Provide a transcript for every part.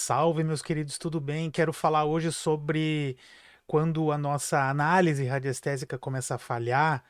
Salve, meus queridos, tudo bem? Quero falar hoje sobre quando a nossa análise radiestésica começa a falhar,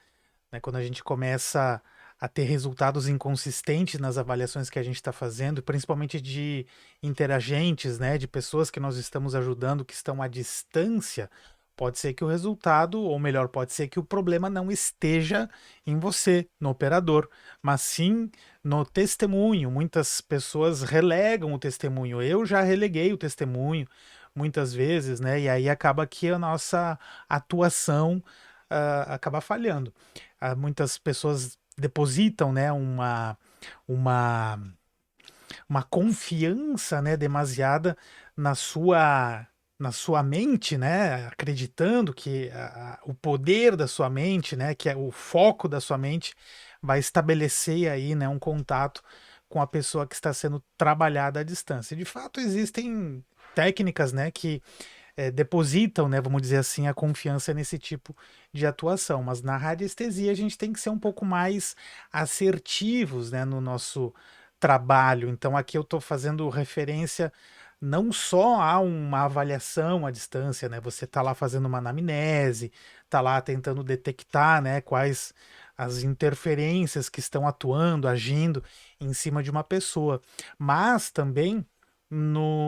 né? Quando a gente começa a ter resultados inconsistentes nas avaliações que a gente está fazendo, principalmente de interagentes, né? De pessoas que nós estamos ajudando que estão à distância. Pode ser que o resultado, ou melhor, pode ser que o problema não esteja em você, no operador, mas sim no testemunho. Muitas pessoas relegam o testemunho. Eu já releguei o testemunho muitas vezes, né? E aí acaba que a nossa atuação acaba falhando. Muitas pessoas depositam, né, uma, uma confiança, né, demasiada na sua mente, né, acreditando que o poder da sua mente, né, que é o foco da sua mente, vai estabelecer aí, né, um contato com a pessoa que está sendo trabalhada à distância. De fato, existem técnicas, né, que depositam, né, vamos dizer assim, a confiança nesse tipo de atuação. Mas na radiestesia a gente tem que ser um pouco mais assertivos, né, no nosso trabalho. Então aqui eu estou fazendo referência não só a uma avaliação à distância, né? Você está lá fazendo uma anamnese, está lá tentando detectar, né, quais as interferências que estão atuando, agindo em cima de uma pessoa, mas também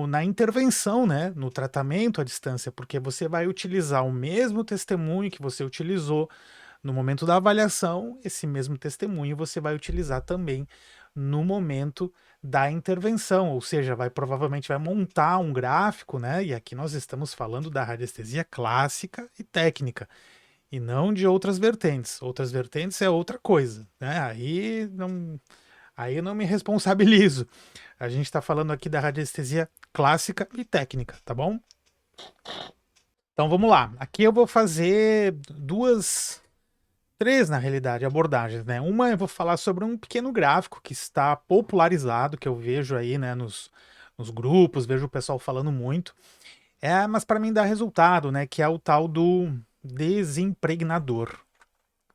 na intervenção, né, no tratamento à distância, porque você vai utilizar o mesmo testemunho que você utilizou no momento da avaliação, esse mesmo testemunho você vai utilizar também no momento da intervenção, ou seja, provavelmente vai montar um gráfico, né? E aqui nós estamos falando da radiestesia clássica e técnica, e não de outras vertentes. Outras vertentes é outra coisa, né? Aí eu não me responsabilizo. A gente está falando aqui da radiestesia clássica e técnica, tá bom? Então vamos lá. Aqui eu vou fazer três na realidade, abordagens, né? Uma eu vou falar sobre um pequeno gráfico que está popularizado, que eu vejo aí, né, nos grupos, vejo o pessoal falando muito. Mas para mim dá resultado, né? Que é o tal do desimpregnador.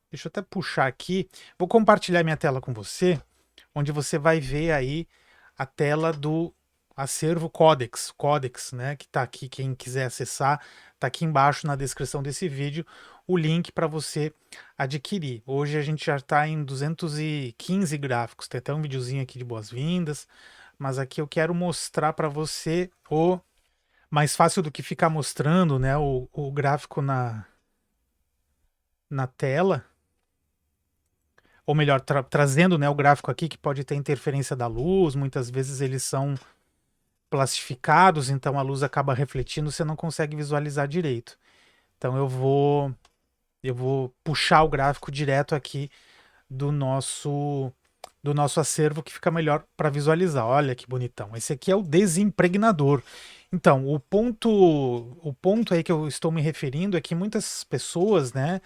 Deixa eu até puxar aqui. Vou compartilhar minha tela com você, onde você vai ver aí a tela do acervo Codex, né, que está aqui, quem quiser acessar, está aqui embaixo na descrição desse vídeo, o link para você adquirir. Hoje a gente já está em 215 gráficos, tem até um videozinho aqui de boas-vindas, mas aqui eu quero mostrar para você o mais fácil do que ficar mostrando, né, o gráfico na tela, ou melhor, trazendo, né, o gráfico aqui que pode ter interferência da luz, muitas vezes eles são plastificados, então a luz acaba refletindo, você não consegue visualizar direito. Então eu vou puxar o gráfico direto aqui do nosso acervo que fica melhor para visualizar. Olha que bonitão. Esse aqui é o desimpregnador. Então, o ponto aí que eu estou me referindo é que muitas pessoas, né,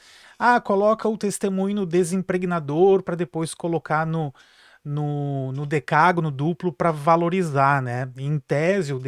coloca o testemunho no desimpregnador para depois colocar no decágono duplo para valorizar, né? Em tese, o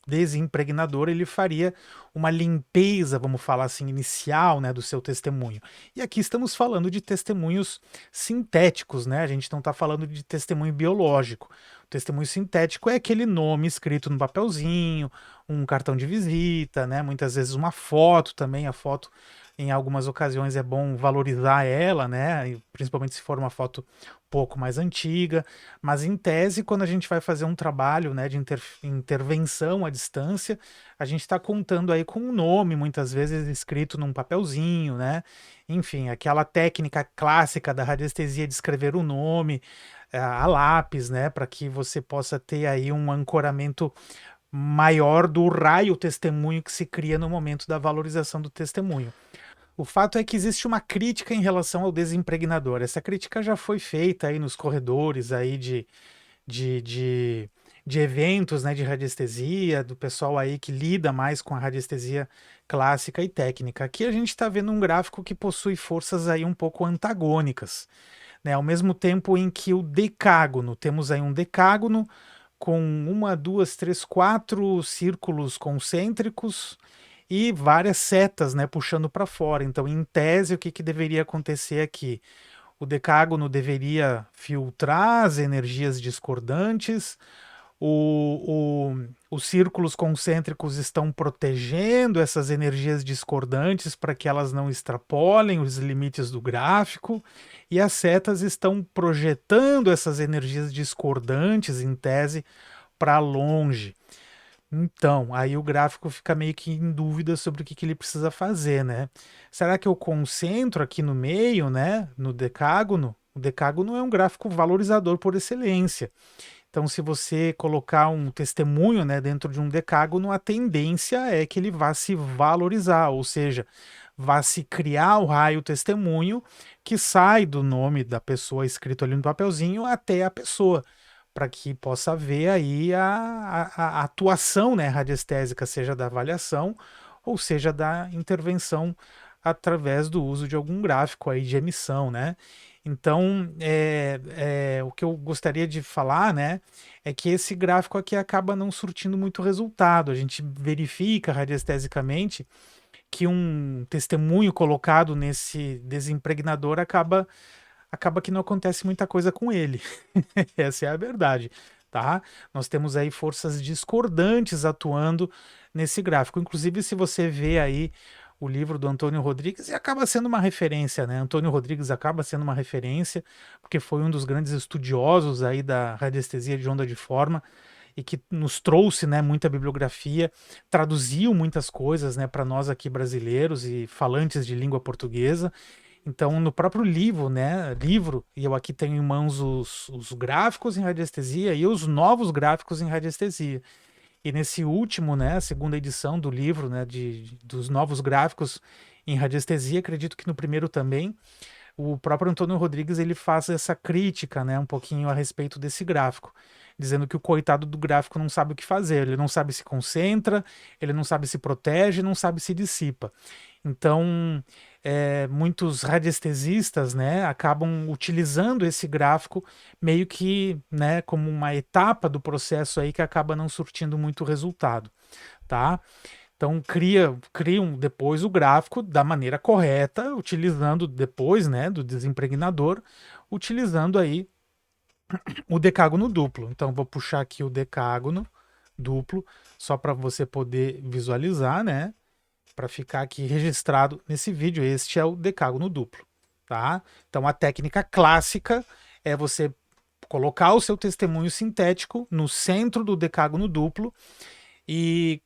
desimpregnador ele faria uma limpeza, vamos falar assim, inicial, né, do seu testemunho. E aqui estamos falando de testemunhos sintéticos, né? A gente não está falando de testemunho biológico. O testemunho sintético é aquele nome escrito no papelzinho, um cartão de visita, né? Muitas vezes uma foto também, a foto em algumas ocasiões é bom valorizar ela, né? Principalmente se for uma foto um pouco mais antiga, mas em tese, quando a gente vai fazer um trabalho, né, de intervenção à distância, a gente está contando aí com um nome, muitas vezes escrito num papelzinho, né? Enfim, aquela técnica clássica da radiestesia de escrever o nome a lápis, né, para que você possa ter aí um ancoramento maior do raio testemunho que se cria no momento da valorização do testemunho. O fato é que existe uma crítica em relação ao desimpregnador. Essa crítica já foi feita aí nos corredores aí de, de, de eventos, né, de radiestesia, do pessoal aí que lida mais com a radiestesia clássica e técnica. Aqui a gente está vendo um gráfico que possui forças aí um pouco antagônicas, né? Ao mesmo tempo em que o decágono, temos aí um decágono com uma, duas, três, quatro círculos concêntricos e várias setas, né, puxando para fora. Então, em tese, o que deveria acontecer aqui? O decágono deveria filtrar as energias discordantes, os círculos concêntricos estão protegendo essas energias discordantes para que elas não extrapolem os limites do gráfico, e as setas estão projetando essas energias discordantes, em tese, para longe. Então, aí o gráfico fica meio que em dúvida sobre o que, que ele precisa fazer, né? Será que eu concentro aqui no meio, né, no decágono? O decágono é um gráfico valorizador por excelência. Então, se você colocar um testemunho, né, dentro de um decágono, a tendência é que ele vá se valorizar, ou seja, vá se criar o raio testemunho que sai do nome da pessoa escrito ali no papelzinho até a pessoa, para que possa ver aí a atuação, né, radiestésica, seja da avaliação ou seja da intervenção através do uso de algum gráfico aí de emissão, né? Então, o que eu gostaria de falar, né, é que esse gráfico aqui acaba não surtindo muito resultado. A gente verifica radiestesicamente que um testemunho colocado nesse desimpregnador acaba que não acontece muita coisa com ele. Essa é a verdade, tá? Nós temos aí forças discordantes atuando nesse gráfico. Inclusive, se você vê aí o livro do Antônio Rodrigues, e acaba sendo uma referência, né? Antônio Rodrigues acaba sendo uma referência, porque foi um dos grandes estudiosos aí da radiestesia de onda de forma e que nos trouxe, né, muita bibliografia, traduziu muitas coisas, né, para nós aqui brasileiros e falantes de língua portuguesa. Então, no próprio livro, né, e eu aqui tenho em mãos os gráficos em radiestesia e os novos gráficos em radiestesia. E nesse último, né, a segunda edição do livro, né, dos novos gráficos em radiestesia, acredito que no primeiro também, o próprio Antônio Rodrigues ele faz essa crítica, né, um pouquinho a respeito desse gráfico, dizendo que o coitado do gráfico não sabe o que fazer, ele não sabe se concentra, ele não sabe se protege, não sabe se dissipa. Então, muitos radiestesistas, né, acabam utilizando esse gráfico meio que, né, como uma etapa do processo aí que acaba não surtindo muito resultado, tá? Então criam depois o gráfico da maneira correta, utilizando depois, né, do desimpregnador, utilizando aí o decágono duplo. Então vou puxar aqui o decágono duplo só para você poder visualizar, né, para ficar aqui registrado nesse vídeo. Este é o decágono duplo, tá? Então a técnica clássica é você colocar o seu testemunho sintético no centro do decágono duplo e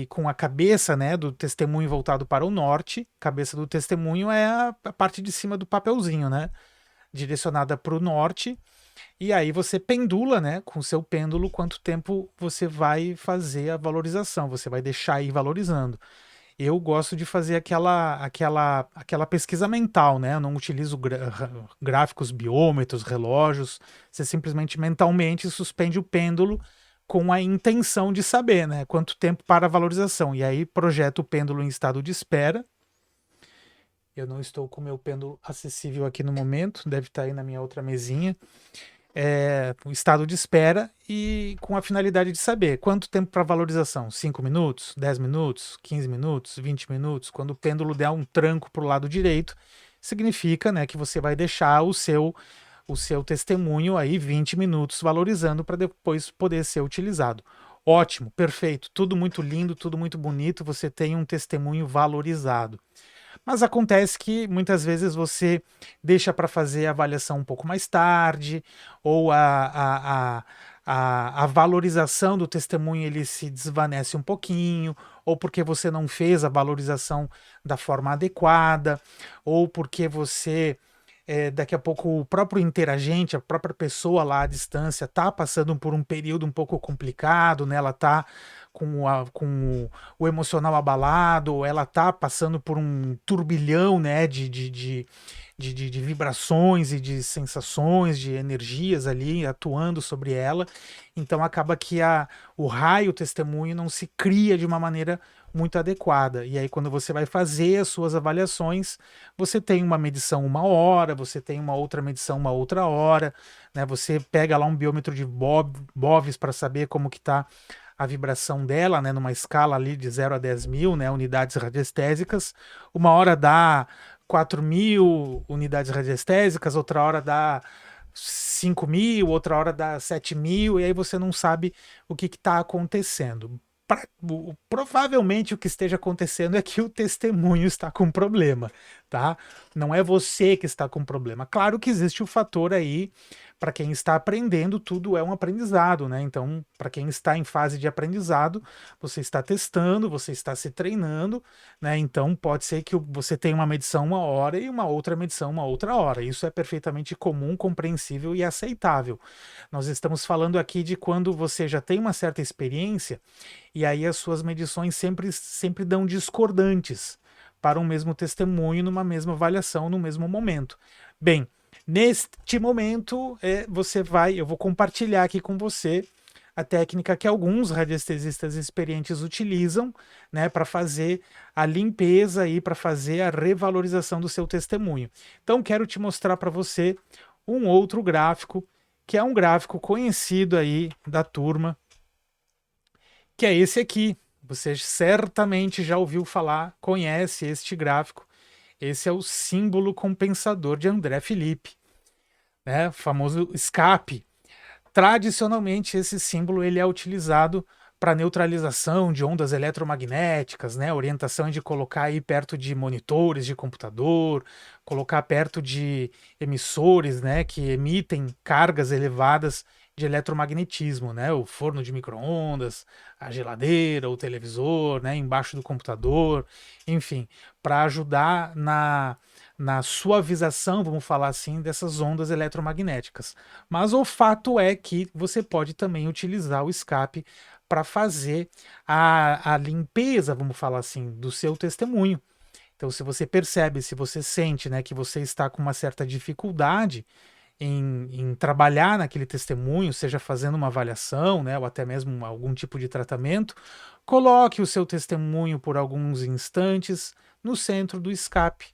com a cabeça, né, do testemunho voltado para o norte. Cabeça do testemunho é a parte de cima do papelzinho, né, direcionada para o norte. E aí você pendula, né, com o seu pêndulo, quanto tempo você vai fazer a valorização, você vai deixar ir valorizando. Eu gosto de fazer aquela pesquisa mental, né? Eu não utilizo gráficos, biômetros, relógios. Você simplesmente mentalmente suspende o pêndulo com a intenção de saber, né? Quanto tempo para a valorização. E aí projeta o pêndulo em estado de espera. Eu não estou com o meu pêndulo acessível aqui no momento, deve estar aí na minha outra mesinha. O estado de espera e com a finalidade de saber quanto tempo para valorização, 5 minutos, 10 minutos, 15 minutos, 20 minutos. Quando o pêndulo der um tranco para o lado direito, significa, né, que você vai deixar o seu testemunho aí 20 minutos valorizando para depois poder ser utilizado. Ótimo, perfeito, tudo muito lindo, tudo muito bonito, você tem um testemunho valorizado. Mas acontece que muitas vezes você deixa para fazer a avaliação um pouco mais tarde, ou a valorização do testemunho ele se desvanece um pouquinho, ou porque você não fez a valorização da forma adequada, ou porque você daqui a pouco o próprio interagente, a própria pessoa lá à distância está passando por um período um pouco complicado, né? Ela está com o emocional abalado, ela está passando por um turbilhão, né, de vibrações e de sensações, de energias ali atuando sobre ela. Então acaba que o raio testemunho não se cria de uma maneira muito adequada. E aí, quando você vai fazer as suas avaliações, você tem uma medição uma hora, você tem uma outra medição uma outra hora, né? Você pega lá um biômetro de BOVs para saber como que está a vibração dela, né? Numa escala ali de 0 a 10 mil, né? Unidades radiestésicas. Uma hora dá 4.000 unidades radiestésicas, outra hora dá 5.000, outra hora dá 7.000, e aí você não sabe o que está acontecendo. Provavelmente o que esteja acontecendo é que o testemunho está com problema, tá? Não é você que está com problema. Claro que existe o fator aí, para quem está aprendendo, tudo é um aprendizado, né? Então, para quem está em fase de aprendizado, você está testando, você está se treinando, né? Então, pode ser que você tenha uma medição uma hora e uma outra medição uma outra hora. Isso é perfeitamente comum, compreensível e aceitável. Nós estamos falando aqui de quando você já tem uma certa experiência e aí as suas medições sempre dão discordantes para um mesmo testemunho, numa mesma avaliação, no mesmo momento. Bem, neste momento, eu vou compartilhar aqui com você a técnica que alguns radiestesistas experientes utilizam, né, para fazer a limpeza e para fazer a revalorização do seu testemunho. Então, quero te mostrar para você um outro gráfico, que é um gráfico conhecido aí da turma, que é esse aqui. Você certamente já ouviu falar, conhece este gráfico. Esse é o símbolo compensador de André Felipe, né? O famoso escape. Tradicionalmente, esse símbolo ele é utilizado para neutralização de ondas eletromagnéticas, né? A orientação é de colocar aí perto de monitores de computador, colocar perto de emissores, né, que emitem cargas elevadas de eletromagnetismo, né? O forno de micro-ondas, a geladeira, o televisor, né, embaixo do computador, enfim, para ajudar na suavização, vamos falar assim, dessas ondas eletromagnéticas. Mas o fato é que você pode também utilizar o escape para fazer a limpeza, vamos falar assim, do seu testemunho. Então, se você percebe, se você sente, né, que você está com uma certa dificuldade em trabalhar naquele testemunho, seja fazendo uma avaliação, né, ou até mesmo algum tipo de tratamento, coloque o seu testemunho por alguns instantes no centro do escape.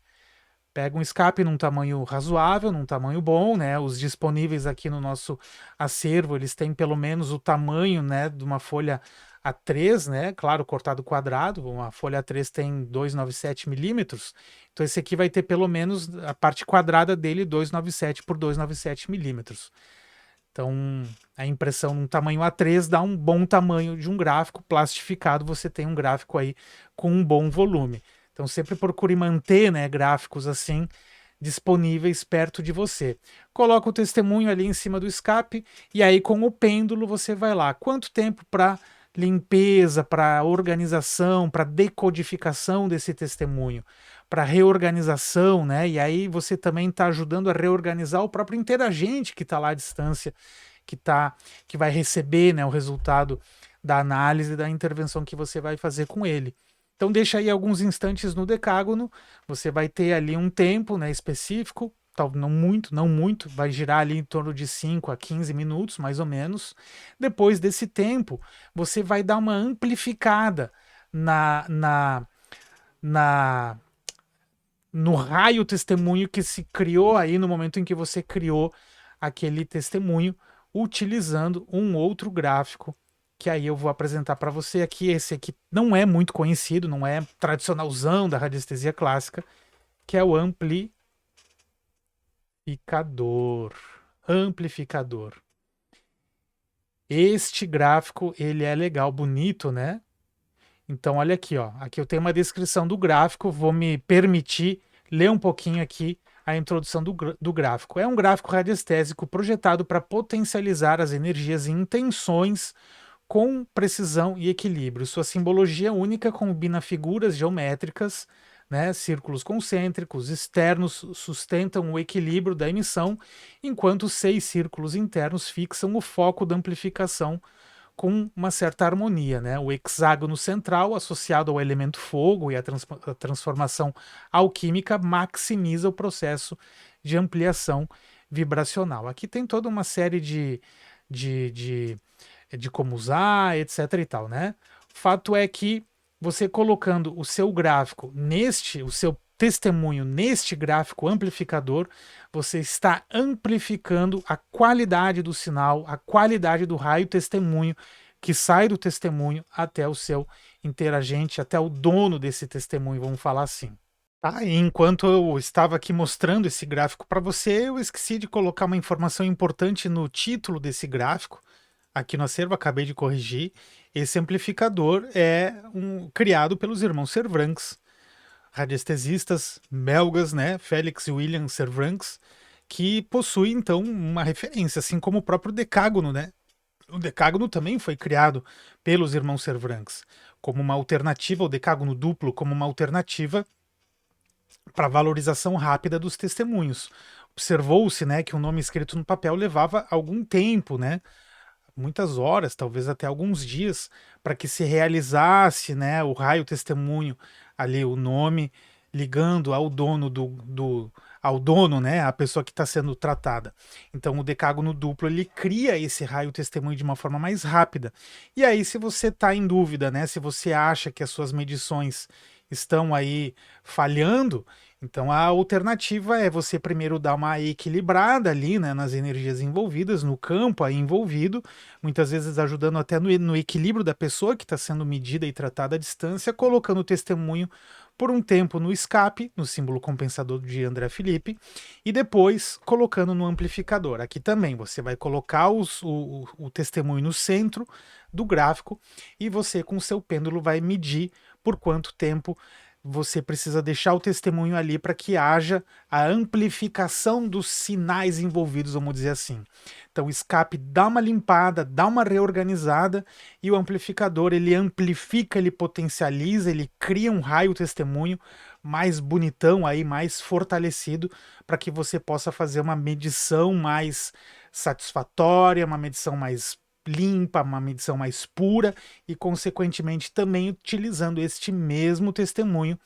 Pega um escape num tamanho razoável, num tamanho bom, né? Os disponíveis aqui no nosso acervo, eles têm pelo menos o tamanho, né, de uma folha A3, né? Claro, cortado quadrado, uma folha A3 tem 297 milímetros, então esse aqui vai ter pelo menos a parte quadrada dele 297 por 297 milímetros. Então, a impressão num tamanho A3 dá um bom tamanho de um gráfico plastificado, você tem um gráfico aí com um bom volume. Então, sempre procure manter, né, gráficos assim disponíveis perto de você. Coloca o testemunho ali em cima do escape e aí com o pêndulo você vai lá. Quanto tempo para limpeza, para organização, para decodificação desse testemunho, para reorganização, né? E aí você também está ajudando a reorganizar o próprio interagente que está lá à distância, que vai receber, né, o resultado da análise da intervenção que você vai fazer com ele. Então deixa aí alguns instantes no decágono, você vai ter ali um tempo, né, específico, não muito, vai girar ali em torno de 5 a 15 minutos, mais ou menos. Depois desse tempo, você vai dar uma amplificada na no raio testemunho que se criou aí no momento em que você criou aquele testemunho, utilizando um outro gráfico que aí eu vou apresentar para você aqui. Esse aqui não é muito conhecido, não é tradicionalzão da radiestesia clássica, que é o amplificador. Amplificador. Este gráfico, ele é legal, bonito, né? Então, olha aqui, ó. Aqui eu tenho uma descrição do gráfico, vou me permitir ler um pouquinho aqui a introdução do gráfico. É um gráfico radiestésico projetado para potencializar as energias e intenções com precisão e equilíbrio. Sua simbologia única combina figuras geométricas, né, círculos concêntricos externos sustentam o equilíbrio da emissão, enquanto 6 círculos internos fixam o foco da amplificação com uma certa harmonia, né? O hexágono central, associado ao elemento fogo e a transformação alquímica, maximiza o processo de ampliação vibracional. Aqui tem toda uma série de como usar, etc e tal, né? O fato é que você colocando o seu gráfico o seu testemunho neste gráfico amplificador, você está amplificando a qualidade do sinal, a qualidade do raio testemunho que sai do testemunho até o seu interagente, até o dono desse testemunho, vamos falar assim. Tá, e enquanto eu estava aqui mostrando esse gráfico para você, eu esqueci de colocar uma informação importante no título desse gráfico. Aqui no acervo, acabei de corrigir. Esse amplificador é criado pelos irmãos Cervrancs, radiestesistas belgas, né? Félix e William Cervrancs, que possui então uma referência, assim como o próprio decágono, né? O decágono também foi criado pelos irmãos Cervrancs como uma alternativa, o decágono duplo como uma alternativa para valorização rápida dos testemunhos. Observou-se, né, que o nome escrito no papel levava algum tempo, né, muitas horas, talvez até alguns dias, para que se realizasse, né, o raio testemunho ali, o nome ligando ao dono ao dono, né, a pessoa que está sendo tratada. Então o decágono duplo ele cria esse raio testemunho de uma forma mais rápida. E aí, se você está em dúvida, né, se você acha que as suas medições estão aí falhando, então a alternativa é você primeiro dar uma equilibrada ali, né, nas energias envolvidas, no campo aí envolvido, muitas vezes ajudando até no equilíbrio da pessoa que está sendo medida e tratada à distância, colocando o testemunho por um tempo no escape, no símbolo compensador de André Felipe, e depois colocando no amplificador. Aqui também você vai colocar o testemunho no centro do gráfico e você com o seu pêndulo vai medir por quanto tempo você precisa deixar o testemunho ali para que haja a amplificação dos sinais envolvidos, vamos dizer assim. Então o escape dá uma limpada, dá uma reorganizada e o amplificador ele amplifica, ele potencializa, ele cria um raio testemunho mais bonitão aí, mais fortalecido para que você possa fazer uma medição mais satisfatória, uma medição mais limpa, uma medição mais pura e, consequentemente, também utilizando este mesmo testemunho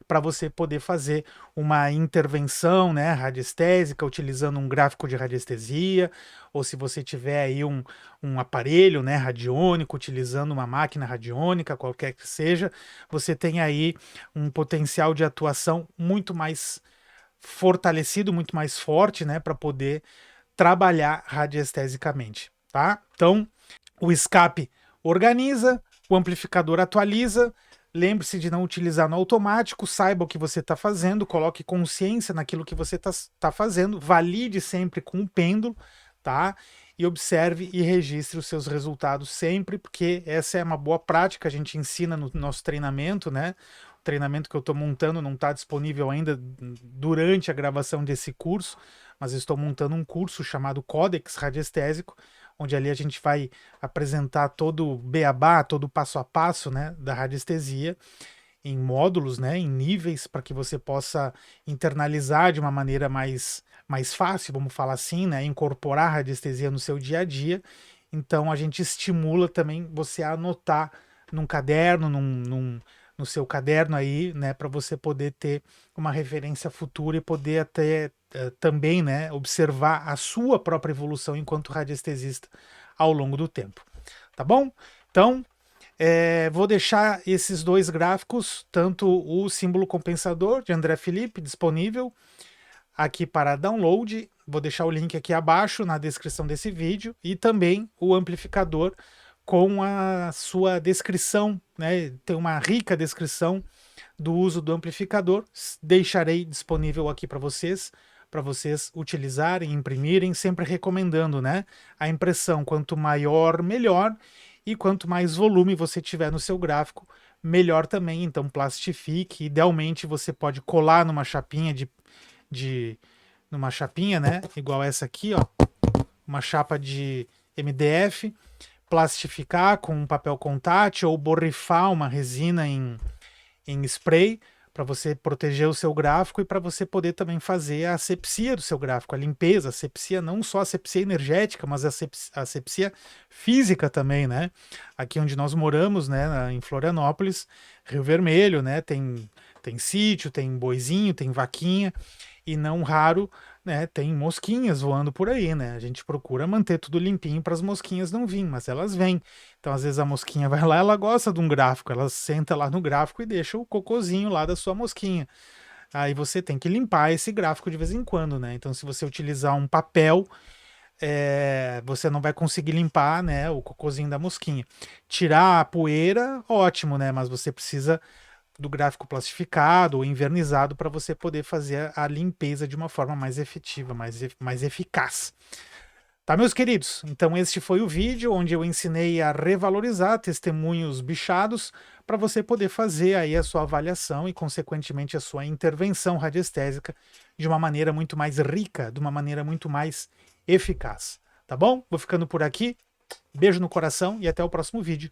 para você poder fazer uma intervenção, né, radiestésica, utilizando um gráfico de radiestesia, ou se você tiver aí um aparelho, né, radiônico, utilizando uma máquina radiônica, qualquer que seja, você tem aí um potencial de atuação muito mais fortalecido, muito mais forte, né, para poder trabalhar radiestesicamente, tá? Então, o escape organiza, o amplificador atualiza. Lembre-se de não utilizar no automático, saiba o que você está fazendo, coloque consciência naquilo que você está fazendo, valide sempre com o pêndulo, tá? E observe e registre os seus resultados sempre, porque essa é uma boa prática, a gente ensina no nosso treinamento, né? O treinamento que eu estou montando não está disponível ainda durante a gravação desse curso, mas estou montando um curso chamado Códex Radiestésico, onde ali a gente vai apresentar todo o beabá, todo o passo a passo, né, da radiestesia em módulos, né, em níveis, para que você possa internalizar de uma maneira mais fácil, vamos falar assim, né, incorporar a radiestesia no seu dia a dia. Então a gente estimula também você a anotar num caderno, no seu caderno aí, né, para você poder ter uma referência futura e poder até também, né, observar a sua própria evolução enquanto radiestesista ao longo do tempo. Tá bom? Então, vou deixar esses dois gráficos, tanto o símbolo compensador de André Felipe disponível aqui para download. Vou deixar o link aqui abaixo na descrição desse vídeo e também o amplificador com a sua descrição, né? Tem uma rica descrição do uso do amplificador. Deixarei disponível aqui para vocês utilizarem, imprimirem, sempre recomendando, né? A impressão quanto maior, melhor, e quanto mais volume você tiver no seu gráfico, melhor também. Então plastifique. Idealmente você pode colar numa chapinha de numa chapinha, né? Igual essa aqui, ó, uma chapa de MDF, plastificar com um papel contact ou borrifar uma resina em spray para você proteger o seu gráfico e para você poder também fazer a asepsia do seu gráfico, a limpeza, a asepsia, não só a asepsia energética, mas a asepsia física também, né? Aqui onde nós moramos, né, em Florianópolis, Rio Vermelho, né, tem sítio, tem boizinho, tem vaquinha, e não raro, né, tem mosquinhas voando por aí, né? A gente procura manter tudo limpinho para as mosquinhas não virem, mas elas vêm. Então, às vezes a mosquinha vai lá, ela gosta de um gráfico, ela senta lá no gráfico e deixa o cocôzinho lá da sua mosquinha. Aí você tem que limpar esse gráfico de vez em quando, né? Então, se você utilizar um papel, você não vai conseguir limpar, né, o cocôzinho da mosquinha. Tirar a poeira, ótimo, né? Mas você precisa do gráfico plastificado ou invernizado para você poder fazer a limpeza de uma forma mais efetiva, mais eficaz. Tá, meus queridos? Então este foi o vídeo onde eu ensinei a revalorizar testemunhos bichados para você poder fazer aí a sua avaliação e, consequentemente, a sua intervenção radiestésica de uma maneira muito mais rica, de uma maneira muito mais eficaz. Tá bom? Vou ficando por aqui. Beijo no coração e até o próximo vídeo.